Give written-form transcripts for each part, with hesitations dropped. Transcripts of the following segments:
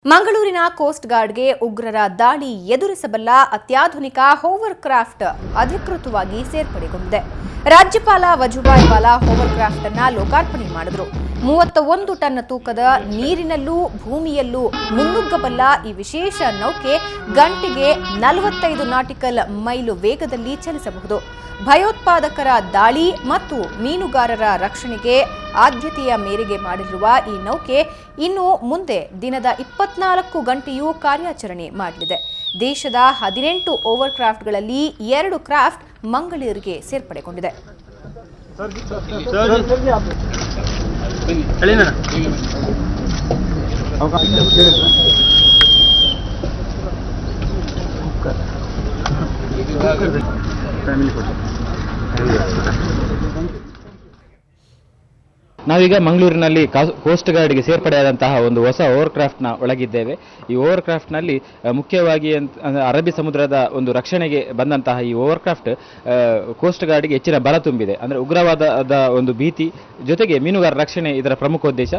ಮಂಗಳೂರಿನ ಕೋಸ್ಟ್ ಗಾರ್ಡ್ಗೆ ಉಗ್ರರ ದಾಳಿ ಎದುರಿಸಬಲ್ಲ ಅತ್ಯಾಧುನಿಕ ಹೋವರ್ ಕ್ರಾಫ್ಟ್ ಅಧಿಕೃತವಾಗಿ ಸೇರ್ಪಡೆಗೊಂಡಿದೆ. ರಾಜ್ಯಪಾಲ ವಜುಭಾಯಿ ವಾಲಾ ಹೋವರ್ ಕ್ರಾಫ್ಟ್ ಅನ್ನು ಲೋಕಾರ್ಪಣೆ ಮಾಡಿದರು. 31 ಟನ್ ತೂಕದ ನೀರಿನಲ್ಲೂ ಭೂಮಿಯಲ್ಲೂ ಮುನ್ನುಗ್ಗಬಲ್ಲ ಈ ವಿಶೇಷ ನೌಕೆ ಗಂಟೆಗೆ 45 ನಾಟಿಕಲ್ ಮೈಲು ವೇಗದಲ್ಲಿ ಚಲಿಸಬಹುದು. ಭಯೋತ್ಪಾದಕರ ದಾಳಿ ಮತ್ತು ಮೀನುಗಾರರ ರಕ್ಷಣೆಗೆ ಆದ್ಯತೆಯ ಮೇರೆಗೆ ಮಾಡಿರುವ ಈ ನೌಕೆ ಇನ್ನು ಮುಂದೆ ದಿನದ 24 ಗಂಟೆಯೂ ಕಾರ್ಯಾಚರಣೆ ಮಾಡಲಿದೆ. ದೇಶದ 18 ಓವರ್ ಕ್ರಾಫ್ಟ್ಗಳಲ್ಲಿ 2 ಕ್ರಾಫ್ಟ್ ಮಂಗಳೂರಿಗೆ ಸೇರ್ಪಡೆಗೊಂಡಿದೆ. ನಾವೀಗ ಮಂಗಳೂರಿನಲ್ಲಿ ಕೋಸ್ಟ್ ಗಾರ್ಡ್ಗೆ ಸೇರ್ಪಡೆಯಾದಂತಹ ಒಂದು ಹೊಸ ಓವರ್ ಕ್ರಾಫ್ಟ್ನ ಒಳಗಿದ್ದೇವೆ. ಈ ಓವರ್ ಕ್ರಾಫ್ಟ್ನಲ್ಲಿ ಮುಖ್ಯವಾಗಿ ಅರಬ್ಬಿ ಸಮುದ್ರದ ಒಂದು ರಕ್ಷಣೆಗೆ ಬಂದಂತಹ ಈ ಓವರ್ ಕ್ರಾಫ್ಟ್ ಕೋಸ್ಟ್ ಗಾರ್ಡ್ಗೆ ಹೆಚ್ಚಿನ ಬಲ ತುಂಬಿದೆ. ಅಂದರೆ ಉಗ್ರವಾದದ ಒಂದು ಭೀತಿ ಜೊತೆಗೆ ಮೀನುಗಾರ ರಕ್ಷಣೆ ಇದರ ಪ್ರಮುಖ ಉದ್ದೇಶ.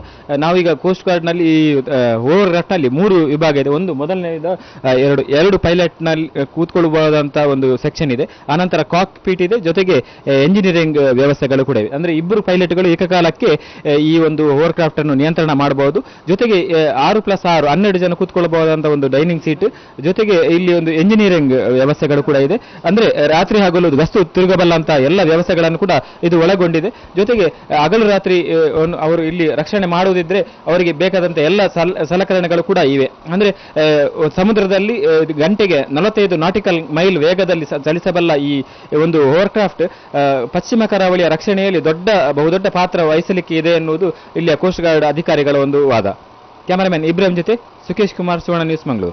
ನಾವೀಗ ಕೋಸ್ಟ್ ಗಾರ್ಡ್ನಲ್ಲಿ ಈ ಓವರ್ ಕ್ರಾಫ್ಟ್ನಲ್ಲಿ 3 ವಿಭಾಗ ಇದೆ. ಒಂದು ಮೊದಲನೇದ ಎರಡು ಪೈಲಟ್ನಲ್ಲಿ ಕೂತ್ಕೊಳ್ಳಬಹುದಂತ ಒಂದು ಸೆಕ್ಷನ್ ಇದೆ. ಆನಂತರ ಕಾಕ್ ಪೀಟ್ ಇದೆ, ಜೊತೆಗೆ ಎಂಜಿನಿಯರಿಂಗ್ ವ್ಯವಸ್ಥೆಗಳು ಕೂಡ ಇವೆ. ಅಂದರೆ 2 ಪೈಲಟ್ಗಳು ಏಕಕಾಲಕ್ಕೆ ಈ ಒಂದು ಓವರ್ ಕ್ರಾಫ್ಟ್ ಅನ್ನು ನಿಯಂತ್ರಣ ಮಾಡಬಹುದು. ಜೊತೆಗೆ 6+6 12 ಜನ ಕೂತ್ಕೊಳ್ಳಬಹುದಂತ ಒಂದು ಡೈನಿಂಗ್ ಸೀಟ್, ಜೊತೆಗೆ ಇಲ್ಲಿ ಒಂದು ಎಂಜಿನಿಯರಿಂಗ್ ವ್ಯವಸ್ಥೆಗಳು ಕೂಡ ಇದೆ. ಅಂದ್ರೆ ರಾತ್ರಿ ಹಗಲು ಗಸ್ತು ತಿರುಗಬಲ್ಲ ಅಂತ ಎಲ್ಲ ವ್ಯವಸ್ಥೆಗಳನ್ನು ಕೂಡ ಇದು ಒಳಗೊಂಡಿದೆ. ಜೊತೆಗೆ ಹಗಲು ರಾತ್ರಿ ಅವರು ಇಲ್ಲಿ ರಕ್ಷಣೆ ಮಾಡುವುದಿದ್ರೆ ಅವರಿಗೆ ಬೇಕಾದಂತ ಎಲ್ಲ ಸಲಕರಣೆಗಳು ಕೂಡ ಇವೆ. ಅಂದ್ರೆ ಸಮುದ್ರದಲ್ಲಿ ಗಂಟೆಗೆ 45 ನಾಟಿಕಲ್ ಮೈಲ್ ವೇಗದಲ್ಲಿ ಚಲಿಸಬಲ್ಲ ಈ ಒಂದು ಓವರ್ ಕ್ರಾಫ್ಟ್ ಪಶ್ಚಿಮ ಕರಾವಳಿಯ ರಕ್ಷಣೆಯಲ್ಲಿ ಬಹುದೊಡ್ಡ ಪಾತ್ರ ವಹಿಸಲಿಕ್ಕೆ ಇದೆ ಎನ್ನುವುದು ಇಲ್ಲಿಯ ಕೋಸ್ಟ್ ಗಾರ್ಡ್ ಅಧಿಕಾರಿಗಳ ಒಂದು ವಾದ. ಕ್ಯಾಮರಾಮನ್ ಇಬ್ರಾಹಿಂ ಜೊತೆ ಸುಕೇಶ್ ಕುಮಾರ್, ಸುವರ್ಣ ನ್ಯೂಸ್, ಮಂಗಳೂರು.